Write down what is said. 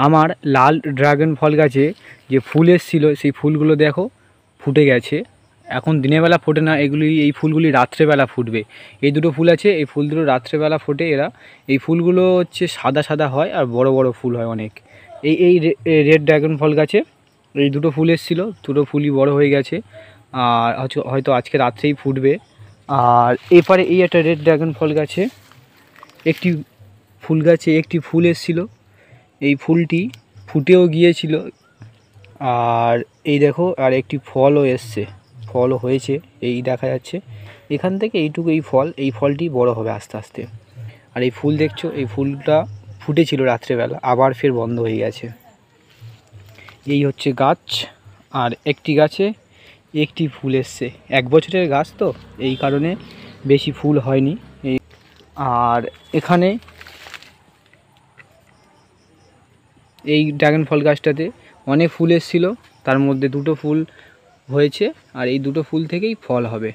আমার লাল ড্রাগন ফল গাছে যে ফুল এসেছিল সেই ফুলগুলো দেখো ফুটে গেছে। এখন দিনের বেলা ফোটে না, এই ফুলগুলি রাত্রেবেলা ফুটবে। এই দুটো ফুল আছে, এই ফুল দুটো রাত্রেবেলা ফোটে এরা। এই ফুলগুলো হচ্ছে সাদা সাদা হয় আর বড় বড় ফুল হয় অনেক। এই রেড ড্রাগন ফল গাছে এই দুটো ফুল এসেছিলো, দুটো ফুলই বড় হয়ে গেছে আর হয়তো আজকে রাত্রেই ফুটবে। আর এপারে এই একটা রেড ড্রাগন ফল গাছে একটি ফুল এসেছিলো, এই ফুলটি ফুটেও গিয়েছিল। আর এই দেখো আর একটি ফলও এসছে, ফলও হয়েছে, এই দেখা যাচ্ছে এখান থেকে এইটুকু। এই ফলটি বড় হবে আস্তে আস্তে। আর এই ফুল দেখছো, এই ফুলটা ফুটেছিল রাত্রেবেলা, আবার ফের বন্ধ হয়ে গেছে। এই হচ্ছে গাছ। আর একটি গাছে একটি ফুল এসছে, 1 বছরের গাছ তো এই কারণে বেশি ফুল হয়নি। আর এখানে এই ড্রাগন ফল গাছটাতে অনেক ফুল এসেছিলো, তার মধ্যে দুটো ফুল হয়েছে আর এই দুটো ফুল থেকেই ফল হবে।